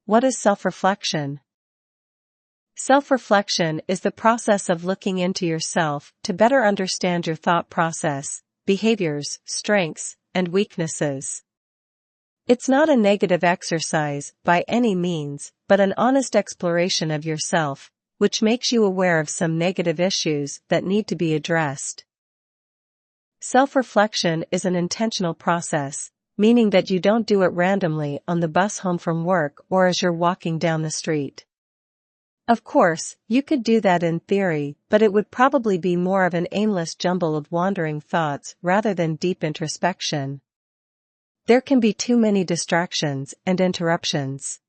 What is self-reflection? Self-reflection is the process of looking into yourself to better understand your thought process, behaviors, strengths, and weaknesses. It's not a negative exercise by any means, but an honest exploration of yourself, which makes you aware of some negative issues that need to be addressed. Self-reflection is an intentional process, meaning that you don't do it randomly on the bus home from work or as you're walking down the street. Of course, you could do that in theory, but it would probably be more of an aimless jumble of wandering thoughts rather than deep introspection. There can be too many distractions and interruptions.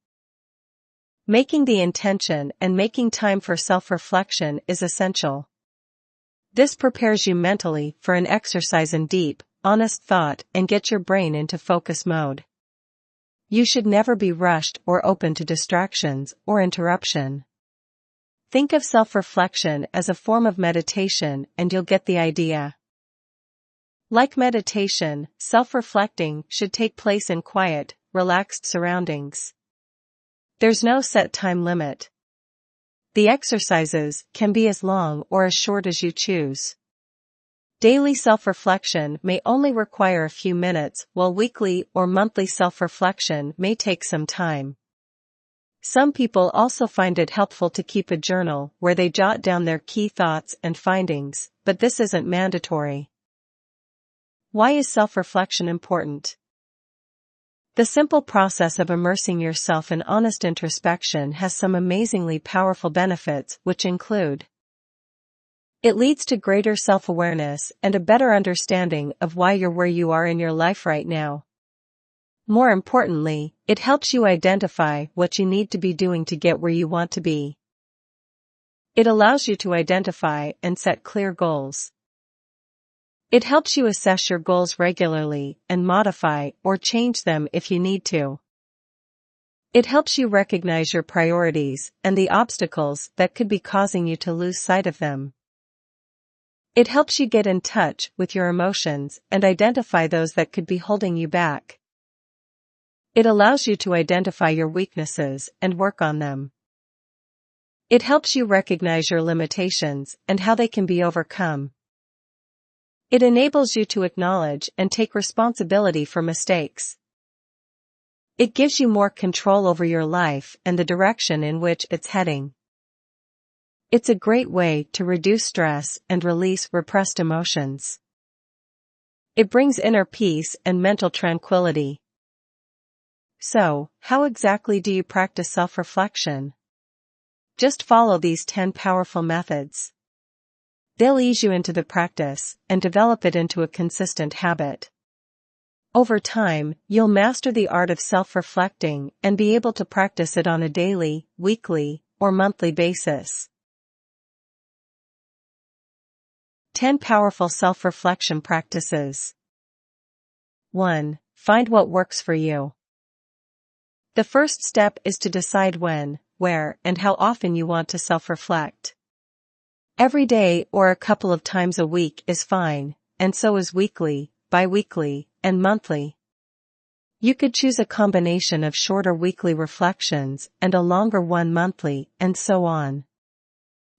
Making the intention and making time for self-reflection is essential. This prepares you mentally for an exercise in deep, honest thought and gets your brain into focus mode. You should never be rushed or open to distractions or interruption. Think of self-reflection as a form of meditation and you'll get the idea. Like meditation, self-reflecting should take place in quiet, relaxed surroundings. There's no set time limit. The exercises can be as long or as short as you choose. Daily self-reflection may only require a few minutes, while weekly or monthly self-reflection may take some time. Some people also find it helpful to keep a journal where they jot down their key thoughts and findings, but this isn't mandatory. Why is self-reflection important? The simple process of immersing yourself in honest introspection has some amazingly powerful benefits, which include: it leads to greater self-awareness and a better understanding of why you're where you are in your life right now. More importantly, it helps you identify what you need to be doing to get where you want to be. It allows you to identify and set clear goals. It helps you assess your goals regularly and modify or change them if you need to. It helps you recognize your priorities and the obstacles that could be causing you to lose sight of them. It helps you get in touch with your emotions and identify those that could be holding you back. It allows you to identify your weaknesses and work on them. It helps you recognize your limitations and how they can be overcome. It enables you to acknowledge and take responsibility for mistakes. It gives you more control over your life and the direction in which it's heading. It's a great way to reduce stress and release repressed emotions. It brings inner peace and mental tranquility. So, how exactly do you practice self-reflection? Just follow these 10 powerful methods. They'll ease you into the practice and develop it into a consistent habit. Over time, you'll master the art of self-reflecting and be able to practice it on a daily, weekly, or monthly basis. 10 powerful self-reflection practices. 1. Find what works for you. The first step is to decide when, where, and how often you want to self-reflect. Every day or a couple of times a week is fine, and so is weekly, bi-weekly, and monthly. You could choose a combination of shorter weekly reflections and a longer one monthly, and so on.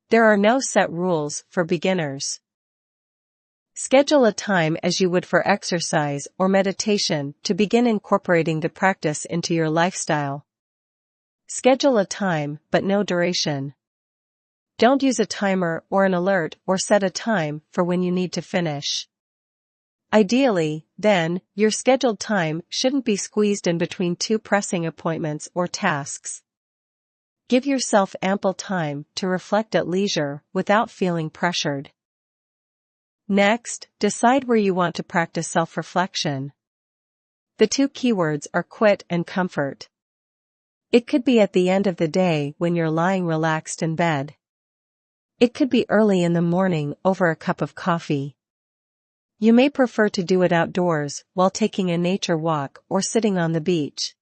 There are no set rules for beginners. Schedule a time as you would for exercise or meditation to begin incorporating the practice into your lifestyle. Schedule a time, but no duration. Don't use a timer or an alert or set a time for when you need to finish. Ideally, then, your scheduled time shouldn't be squeezed in between 2 pressing appointments or tasks. Give yourself ample time to reflect at leisure without feeling pressured. Next, decide where you want to practice self-reflection. The 2 keywords are quit and comfort. It could be at the end of the day when you're lying relaxed in bed. It could be early in the morning over a cup of coffee. You may prefer to do it outdoors while taking a nature walk or sitting on the beach.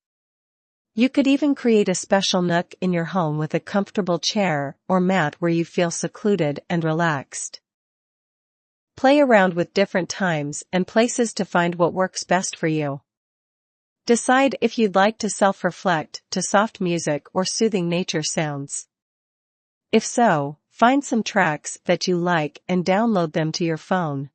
You could even create a special nook in your home with a comfortable chair or mat where you feel secluded and relaxed. Play around with different times and places to find what works best for you. Decide if you'd like to self-reflect to soft music or soothing nature sounds. If so, find some tracks that you like and download them to your phone.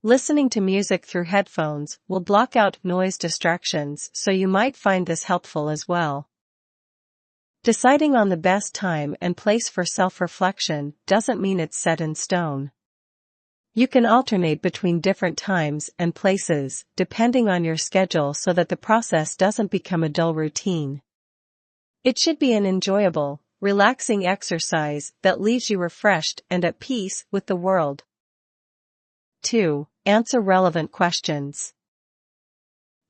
Listening to music through headphones will block out noise distractions, so you might find this helpful as well. Deciding on the best time and place for self-reflection doesn't mean it's set in stone. You can alternate between different times and places, depending on your schedule, so that the process doesn't become a dull routine. It should be an enjoyable, relaxing exercise that leaves you refreshed and at peace with the world. 2. Answer relevant questions.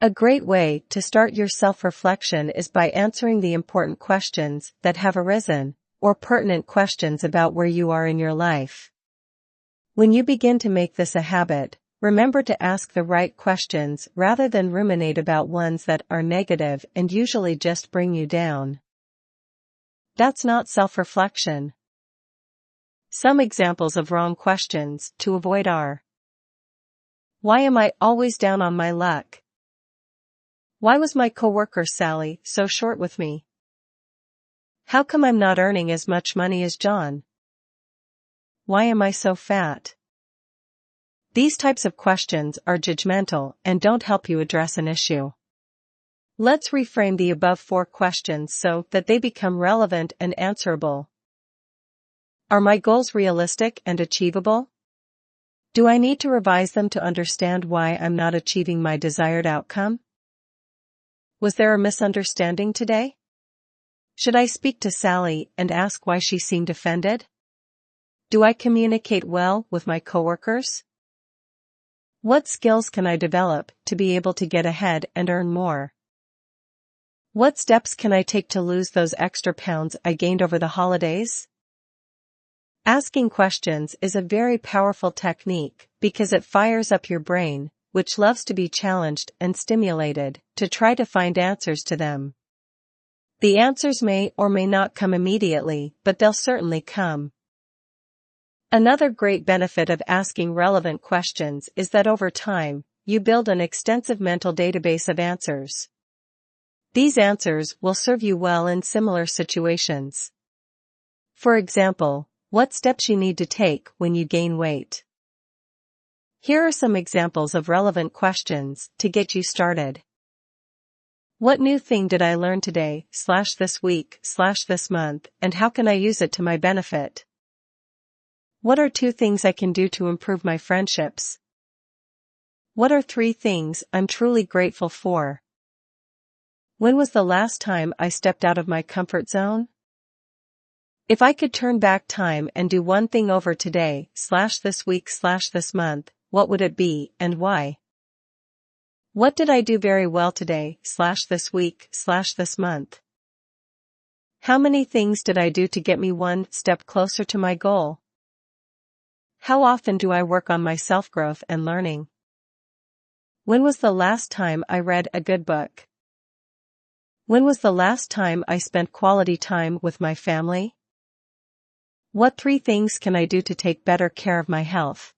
A great way to start your self-reflection is by answering the important questions that have arisen, or pertinent questions about where you are in your life. When you begin to make this a habit, remember to ask the right questions rather than ruminate about ones that are negative and usually just bring you down. That's not self-reflection. Some examples of wrong questions to avoid are: why am I always down on my luck? Why was my coworker Sally so short with me? How come I'm not earning as much money as John? Why am I so fat? These types of questions are judgmental and don't help you address an issue. Let's reframe the above 4 questions so that they become relevant and answerable. Are my goals realistic and achievable? Do I need to revise them to understand why I'm not achieving my desired outcome? Was there a misunderstanding today? Should I speak to Sally and ask why she seemed offended? Do I communicate well with my coworkers? What skills can I develop to be able to get ahead and earn more? What steps can I take to lose those extra pounds I gained over the holidays? Asking questions is a very powerful technique because it fires up your brain, which loves to be challenged and stimulated, to try to find answers to them. The answers may or may not come immediately, but they'll certainly come. Another great benefit of asking relevant questions is that over time, you build an extensive mental database of answers. These answers will serve you well in similar situations. For example, what steps you need to take when you gain weight. Here are some examples of relevant questions to get you started. What new thing did I learn today, /this week, /this month, and how can I use it to my benefit? What are 2 things I can do to improve my friendships? What are 3 things I'm truly grateful for? When was the last time I stepped out of my comfort zone? If I could turn back time and do one thing over today, /this week, /this month, what would it be and why? What did I do very well today, /this week, /this month? How many things did I do to get me one step closer to my goal? How often do I work on my self-growth and learning? When was the last time I read a good book? When was the last time I spent quality time with my family? What 3 things can I do to take better care of my health?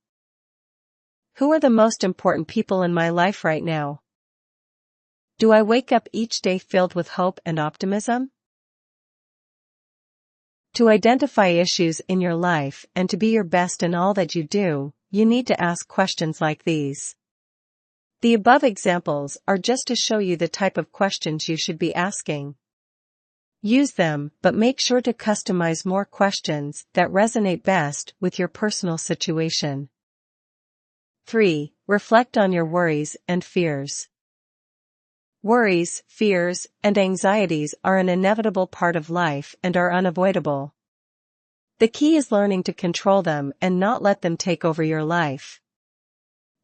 Who are the most important people in my life right now? Do I wake up each day filled with hope and optimism? To identify issues in your life and to be your best in all that you do, you need to ask questions like these. The above examples are just to show you the type of questions you should be asking. Use them, but make sure to customize more questions that resonate best with your personal situation. 3. Reflect on your worries and fears. Worries, fears, and anxieties are an inevitable part of life and are unavoidable. The key is learning to control them and not let them take over your life.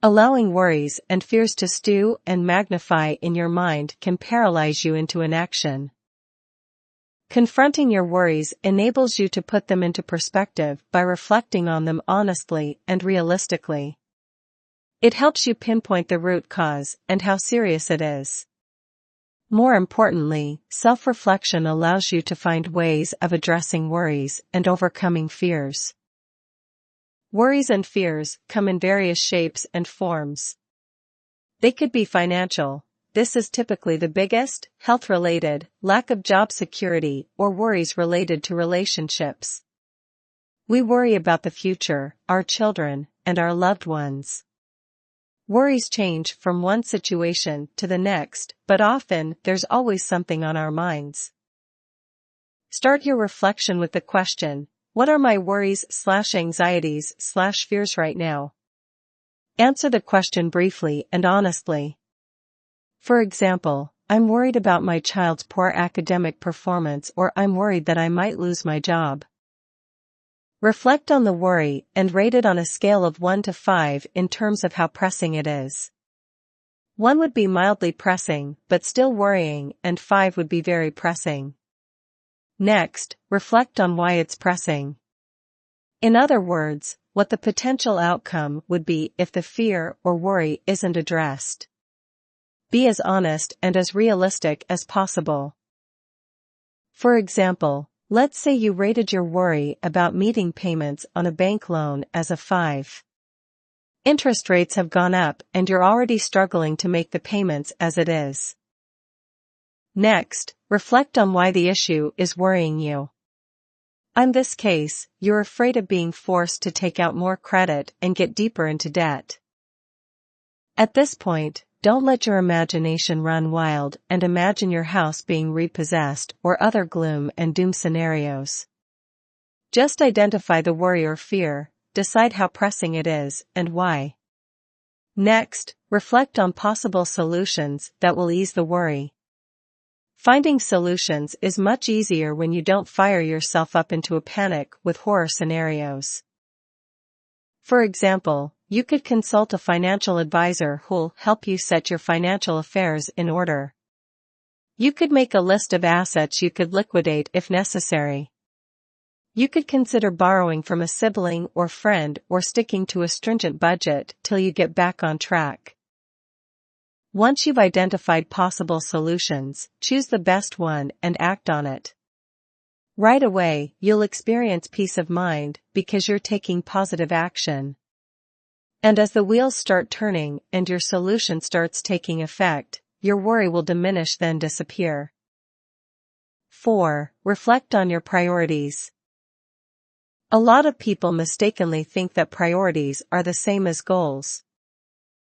Allowing worries and fears to stew and magnify in your mind can paralyze you into inaction. Confronting your worries enables you to put them into perspective by reflecting on them honestly and realistically. It helps you pinpoint the root cause and how serious it is. More importantly, self-reflection allows you to find ways of addressing worries and overcoming fears. Worries and fears come in various shapes and forms. They could be financial, this is typically the biggest: health-related, lack of job security, or worries related to relationships. We worry about the future, our children, and our loved ones. Worries change from one situation to the next, but often there's always something on our minds. Start your reflection with the question, what are my worries/anxieties/fears right now? Answer the question briefly and honestly. For example, I'm worried about my child's poor academic performance, or I'm worried that I might lose my job. Reflect on the worry and rate it on a scale of 1 to 5 in terms of how pressing it is. 1 would be mildly pressing, but still worrying, and 5 would be very pressing. Next, reflect on why it's pressing. In other words, what the potential outcome would be if the fear or worry isn't addressed. Be as honest and as realistic as possible. For example, let's say you rated your worry about meeting payments on a bank loan as a 5. Interest rates have gone up and you're already struggling to make the payments as it is. Next, reflect on why the issue is worrying you. In this case, you're afraid of being forced to take out more credit and get deeper into debt. At this point, don't let your imagination run wild and imagine your house being repossessed or other gloom and doom scenarios. Just identify the worry or fear, decide how pressing it is and why. Next, reflect on possible solutions that will ease the worry. Finding solutions is much easier when you don't fire yourself up into a panic with horror scenarios. For example, you could consult a financial advisor who'll help you set your financial affairs in order. You could make a list of assets you could liquidate if necessary. You could consider borrowing from a sibling or friend or sticking to a stringent budget till you get back on track. Once you've identified possible solutions, choose the best one and act on it. Right away, you'll experience peace of mind because you're taking positive action. And as the wheels start turning and your solution starts taking effect, your worry will diminish then disappear. 4. Reflect on your priorities. A lot of people mistakenly think that priorities are the same as goals.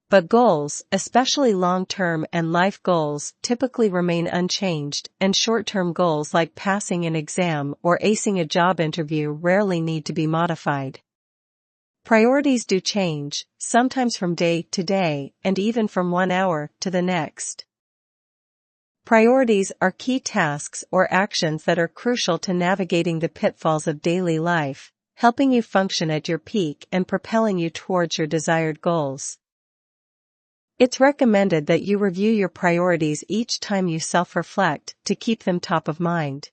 But goals, especially long-term and life goals, typically remain unchanged, and short-term goals like passing an exam or acing a job interview rarely need to be modified. Priorities do change, sometimes from day to day, and even from one hour to the next. Priorities are key tasks or actions that are crucial to navigating the pitfalls of daily life, helping you function at your peak and propelling you towards your desired goals. It's recommended that you review your priorities each time you self-reflect to keep them top of mind.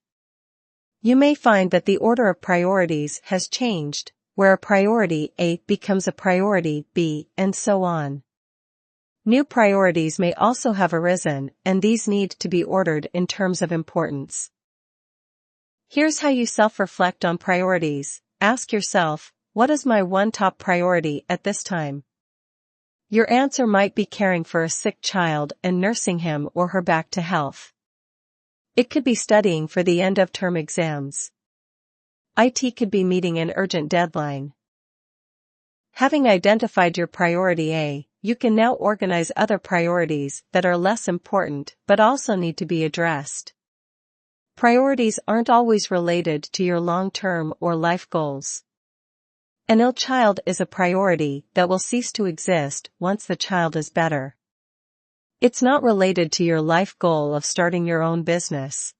You may find that the order of priorities has changed, where a priority A becomes a priority B, and so on. New priorities may also have arisen, and these need to be ordered in terms of importance. Here's how you self-reflect on priorities. Ask yourself, what is my one top priority at this time? Your answer might be caring for a sick child and nursing him or her back to health. It could be studying for the end-of-term exams. IT could be meeting an urgent deadline. Having identified your priority A, you can now organize other priorities that are less important but also need to be addressed. Priorities aren't always related to your long-term or life goals. An ill child is a priority that will cease to exist once the child is better. It's not related to your life goal of starting your own business.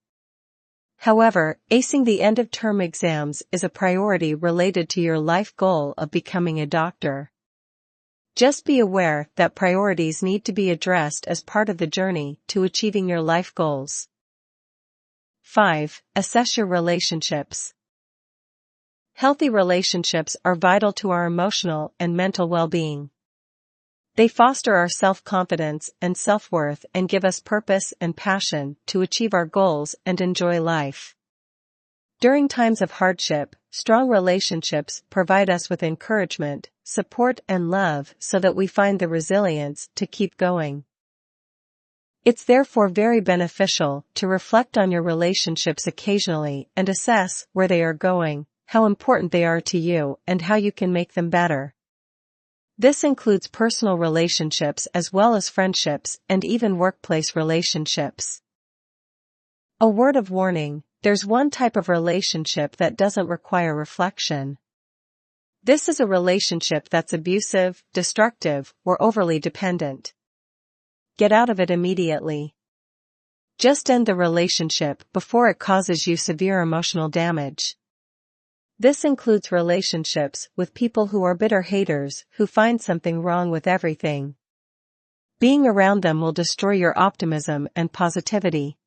However, acing the end-of-term exams is a priority related to your life goal of becoming a doctor. Just be aware that priorities need to be addressed as part of the journey to achieving your life goals. 5. Assess your relationships. Healthy relationships are vital to our emotional and mental well-being. They foster our self-confidence and self-worth and give us purpose and passion to achieve our goals and enjoy life. During times of hardship, strong relationships provide us with encouragement, support and love so that we find the resilience to keep going. It's therefore very beneficial to reflect on your relationships occasionally and assess where they are going, how important they are to you, and how you can make them better. This includes personal relationships as well as friendships and even workplace relationships. A word of warning: there's one type of relationship that doesn't require reflection. This is a relationship that's abusive, destructive, or overly dependent. Get out of it immediately. Just end the relationship before it causes you severe emotional damage. This includes relationships with people who are bitter haters who find something wrong with everything. Being around them will destroy your optimism and positivity.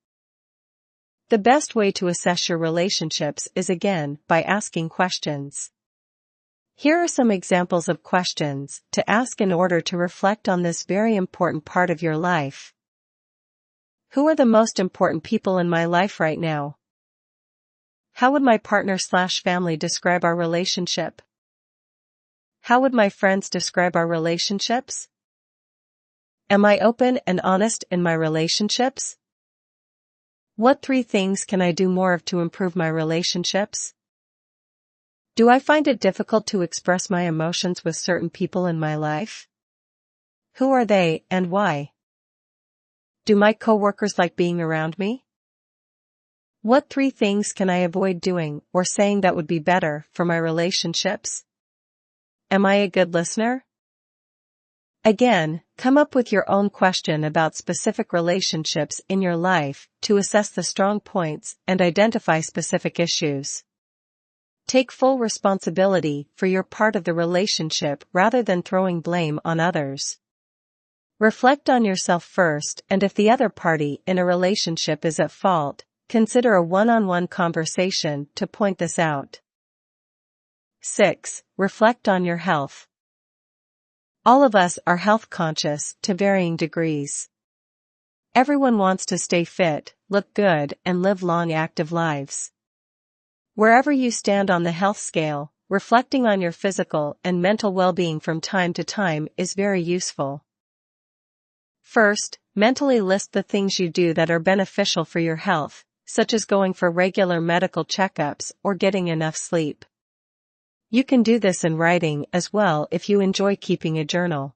The best way to assess your relationships is again by asking questions. Here are some examples of questions to ask in order to reflect on this very important part of your life. Who are the most important people in my life right now? How would my partner/family describe our relationship? How would my friends describe our relationships? Am I open and honest in my relationships? What 3 things can I do more of to improve my relationships? Do I find it difficult to express my emotions with certain people in my life? Who are they and why? Do my coworkers like being around me? What 3 things can I avoid doing or saying that would be better for my relationships? Am I a good listener? Again, come up with your own question about specific relationships in your life to assess the strong points and identify specific issues. Take full responsibility for your part of the relationship rather than throwing blame on others. Reflect on yourself first, and if the other party in a relationship is at fault, consider a one-on-one conversation to point this out. 6. Reflect on your health. All of us are health conscious to varying degrees. Everyone wants to stay fit, look good, and live long active lives. Wherever you stand on the health scale, reflecting on your physical and mental well-being from time to time is very useful. First, mentally list the things you do that are beneficial for your health, such as going for regular medical checkups or getting enough sleep. You can do this in writing as well if you enjoy keeping a journal.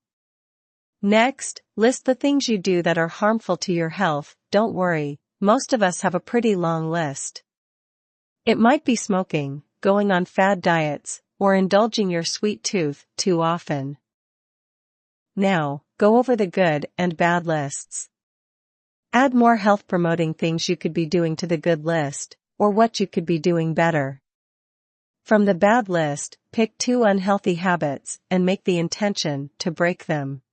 Next, list the things you do that are harmful to your health. Don't worry, most of us have a pretty long list. It might be smoking, going on fad diets, or indulging your sweet tooth too often. Now, go over the good and bad lists. Add more health-promoting things you could be doing to the good list, or what you could be doing better. From the bad list, pick 2 unhealthy habits and make the intention to break them.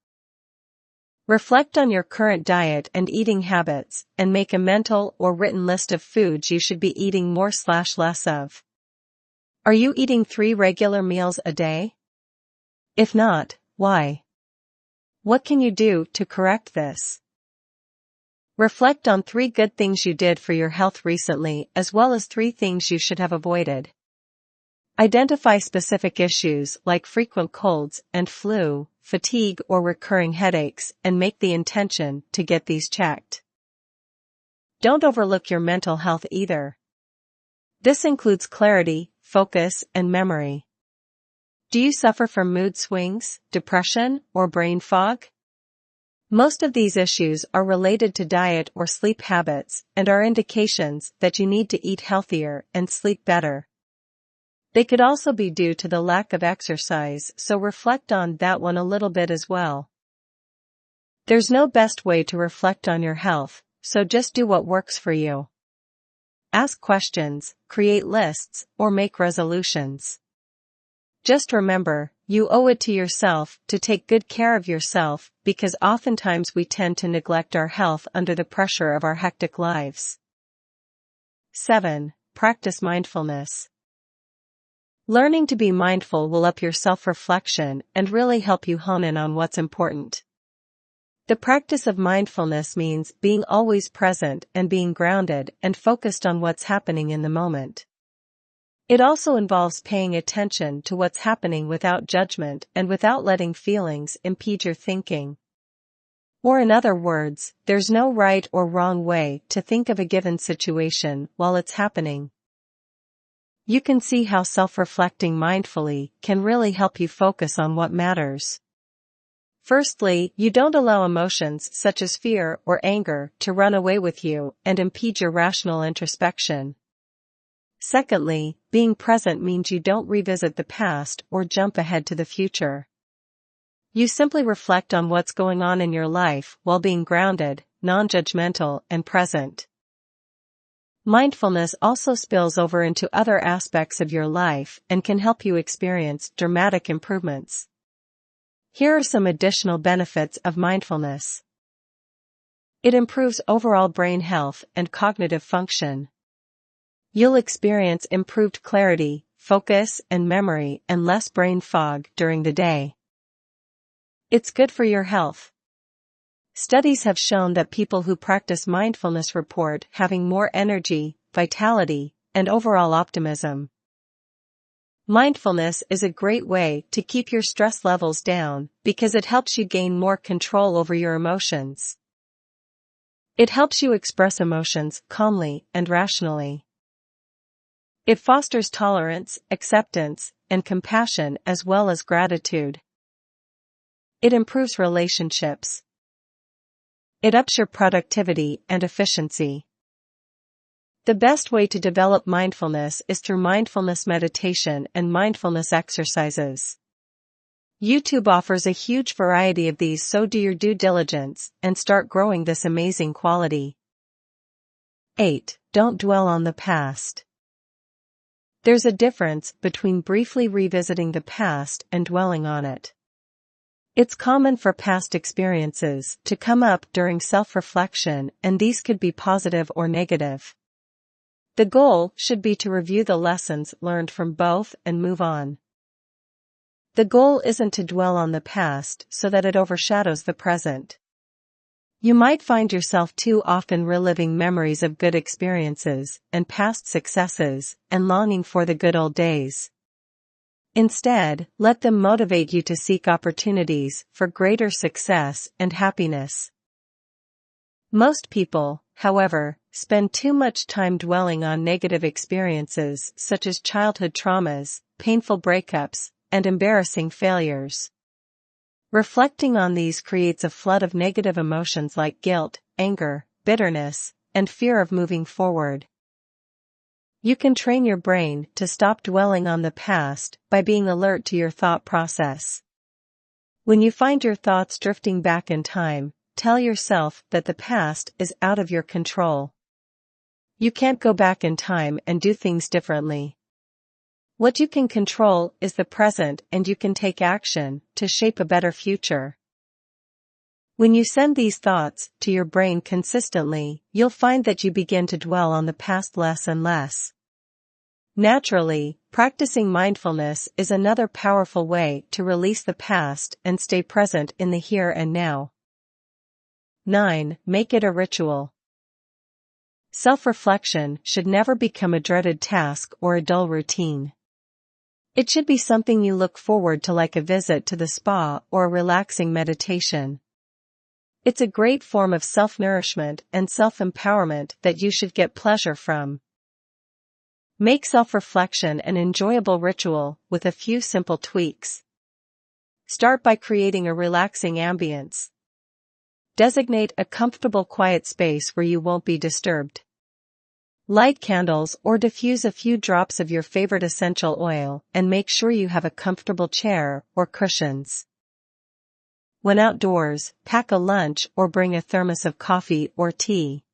Reflect on your current diet and eating habits, and make a mental or written list of foods you should be eating more/less of. Are you eating 3 regular meals a day? If not, why? What can you do to correct this? Reflect on 3 good things you did for your health recently as well as 3 things you should have avoided. Identify specific issues like frequent colds and flu, fatigue or recurring headaches, and make the intention to get these checked. Don't overlook your mental health either. This includes clarity, focus, and memory. Do you suffer from mood swings, depression, or brain fog? Most of these issues are related to diet or sleep habits and are indications that you need to eat healthier and sleep better. They could also be due to the lack of exercise, so reflect on that one a little bit as well. There's no best way to reflect on your health, so just do what works for you. Ask questions, create lists, or make resolutions. Just remember, you owe it to yourself to take good care of yourself because oftentimes we tend to neglect our health under the pressure of our hectic lives. 7. Practice mindfulness. Learning to be mindful will up your self-reflection and really help you hone in on what's important. The practice of mindfulness means being always present and being grounded and focused on what's happening in the moment. It also involves paying attention to what's happening without judgment and without letting feelings impede your thinking. Or in other words, there's no right or wrong way to think of a given situation while it's happening. You can see how self-reflecting mindfully can really help you focus on what matters. Firstly, you don't allow emotions such as fear or anger to run away with you and impede your rational introspection. Secondly, being present means you don't revisit the past or jump ahead to the future. You simply reflect on what's going on in your life while being grounded, non-judgmental, and present. Mindfulness also spills over into other aspects of your life and can help you experience dramatic improvements. Here are some additional benefits of mindfulness. It improves overall brain health and cognitive function. You'll experience improved clarity, focus, and memory and less brain fog during the day. It's good for your health. Studies have shown that people who practice mindfulness report having more energy, vitality, and overall optimism. Mindfulness is a great way to keep your stress levels down because it helps you gain more control over your emotions. It helps you express emotions calmly and rationally. It fosters tolerance, acceptance, and compassion as well as gratitude. It improves relationships. It ups your productivity and efficiency. The best way to develop mindfulness is through mindfulness meditation and mindfulness exercises. YouTube offers a huge variety of these, so do your due diligence and start growing this amazing quality. 8. Don't dwell on the past. There's a difference between briefly revisiting the past and dwelling on it. It's common for past experiences to come up during self-reflection, and these could be positive or negative. The goal should be to review the lessons learned from both and move on. The goal isn't to dwell on the past so that it overshadows the present. You might find yourself too often reliving memories of good experiences and past successes and longing for the good old days. Instead, let them motivate you to seek opportunities for greater success and happiness. Most people, however, spend too much time dwelling on negative experiences such as childhood traumas, painful breakups, and embarrassing failures. Reflecting on these creates a flood of negative emotions like guilt, anger, bitterness, and fear of moving forward. You can train your brain to stop dwelling on the past by being alert to your thought process. When you find your thoughts drifting back in time, tell yourself that the past is out of your control. You can't go back in time and do things differently. What you can control is the present, and you can take action to shape a better future. When you send these thoughts to your brain consistently, you'll find that you begin to dwell on the past less and less. Naturally, practicing mindfulness is another powerful way to release the past and stay present in the here and now. 9. Make it a ritual. Self-reflection should never become a dreaded task or a dull routine. It should be something you look forward to, like a visit to the spa or a relaxing meditation. It's a great form of self-nourishment and self-empowerment that you should get pleasure from. Make self-reflection an enjoyable ritual with a few simple tweaks. Start by creating a relaxing ambience. Designate a comfortable, quiet space where you won't be disturbed. Light candles or diffuse a few drops of your favorite essential oil, and make sure you have a comfortable chair or cushions. When outdoors, pack a lunch or bring a thermos of coffee or tea.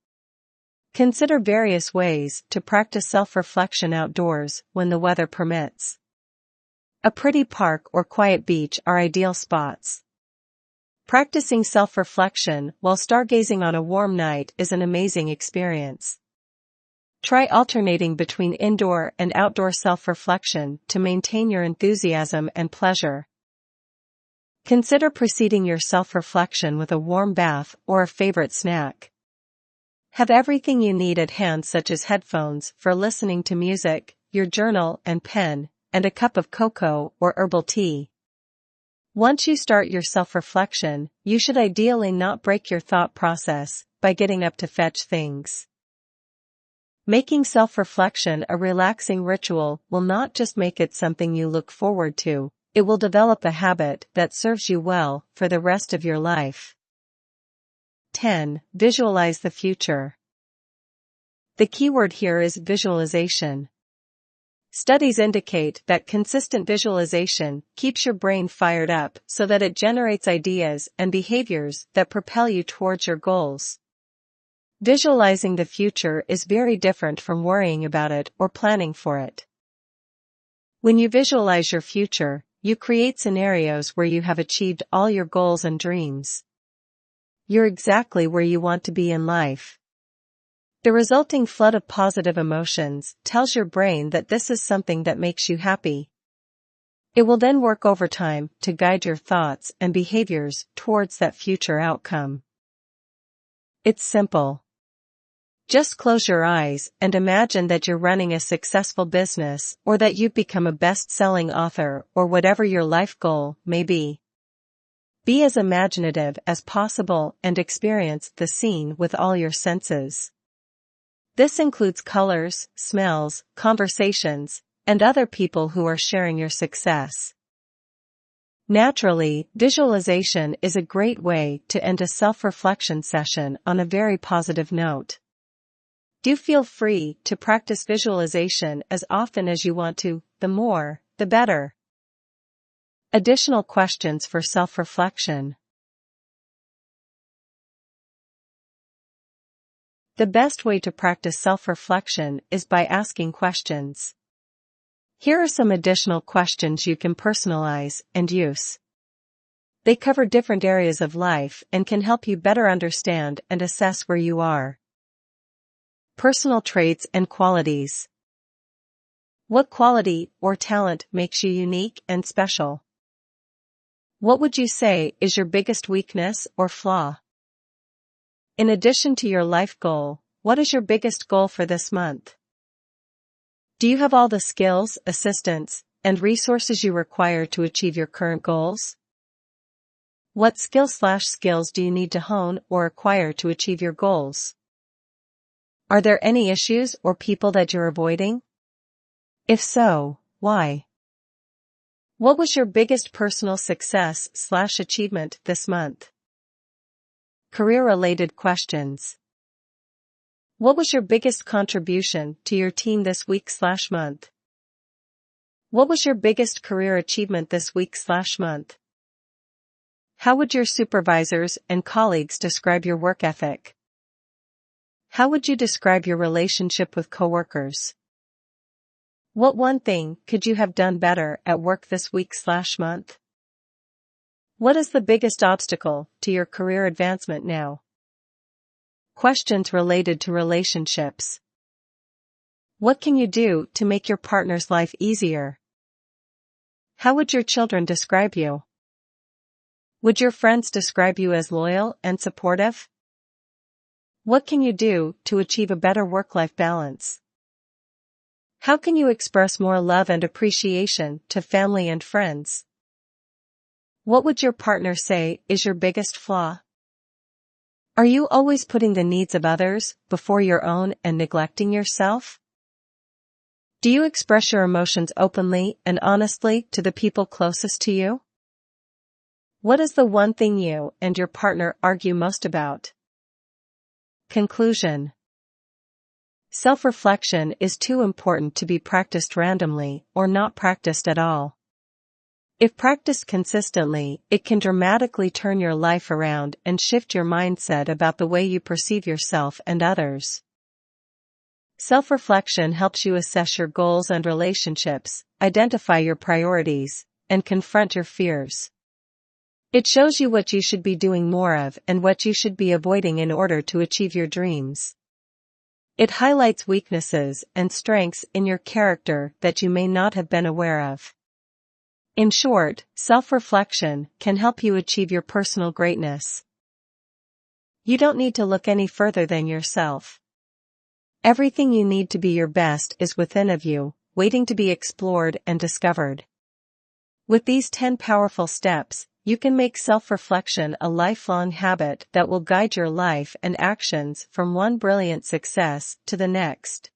Consider various ways to practice self-reflection outdoors when the weather permits. A pretty park or quiet beach are ideal spots. Practicing self-reflection while stargazing on a warm night is an amazing experience. Try alternating between indoor and outdoor self-reflection to maintain your enthusiasm and pleasure. Consider preceding your self-reflection with a warm bath or a favorite snack. Have everything you need at hand, such as headphones for listening to music, your journal and pen, and a cup of cocoa or herbal tea. Once you start your self-reflection, you should ideally not break your thought process by getting up to fetch things. Making self-reflection a relaxing ritual will not just make it something you look forward to, it will develop a habit that serves you well for the rest of your life. 10. Visualize the future. The keyword here is visualization. Studies indicate that consistent visualization keeps your brain fired up so that it generates ideas and behaviors that propel you towards your goals. Visualizing the future is very different from worrying about it or planning for it. When you visualize your future, you create scenarios where you have achieved all your goals and dreams. You're exactly where you want to be in life. The resulting flood of positive emotions tells your brain that this is something that makes you happy. It will then work overtime to guide your thoughts and behaviors towards that future outcome. It's simple. Just close your eyes and imagine that you're running a successful business or that you've become a best-selling author or whatever your life goal may be. Be as imaginative as possible and experience the scene with all your senses. This includes colors, smells, conversations, and other people who are sharing your success. Naturally, visualization is a great way to end a self-reflection session on a very positive note. Do feel free to practice visualization as often as you want to, the more, the better. Additional questions for self-reflection. The best way to practice self-reflection is by asking questions. Here are some additional questions you can personalize and use. They cover different areas of life and can help you better understand and assess where you are. Personal traits and qualities. What quality or talent makes you unique and special? What would you say is your biggest weakness or flaw? In addition to your life goal, what is your biggest goal for this month? Do you have all the skills, assistance, and resources you require to achieve your current goals? What skills do you need to hone or acquire to achieve your goals? Are there any issues or people that you're avoiding? If so, why? What was your biggest personal success/achievement this month? Career-related questions. What was your biggest contribution to your team this week/month? What was your biggest career achievement this week/month? How would your supervisors and colleagues describe your work ethic? How would you describe your relationship with coworkers? What one thing could you have done better at work this week/month? What is the biggest obstacle to your career advancement now? Questions related to relationships. What can you do to make your partner's life easier? How would your children describe you? Would your friends describe you as loyal and supportive? What can you do to achieve a better work-life balance? How can you express more love and appreciation to family and friends? What would your partner say is your biggest flaw? Are you always putting the needs of others before your own and neglecting yourself? Do you express your emotions openly and honestly to the people closest to you? What is the one thing you and your partner argue most about? Conclusion. Self-reflection is too important to be practiced randomly or not practiced at all. If practiced consistently, it can dramatically turn your life around and shift your mindset about the way you perceive yourself and others. Self-reflection helps you assess your goals and relationships, identify your priorities, and confront your fears. It shows you what you should be doing more of and what you should be avoiding in order to achieve your dreams. It highlights weaknesses and strengths in your character that you may not have been aware of. In short, self-reflection can help you achieve your personal greatness. You don't need to look any further than yourself. Everything you need to be your best is within of you, waiting to be explored and discovered. With these 10 powerful steps, you can make self-reflection a lifelong habit that will guide your life and actions from one brilliant success to the next.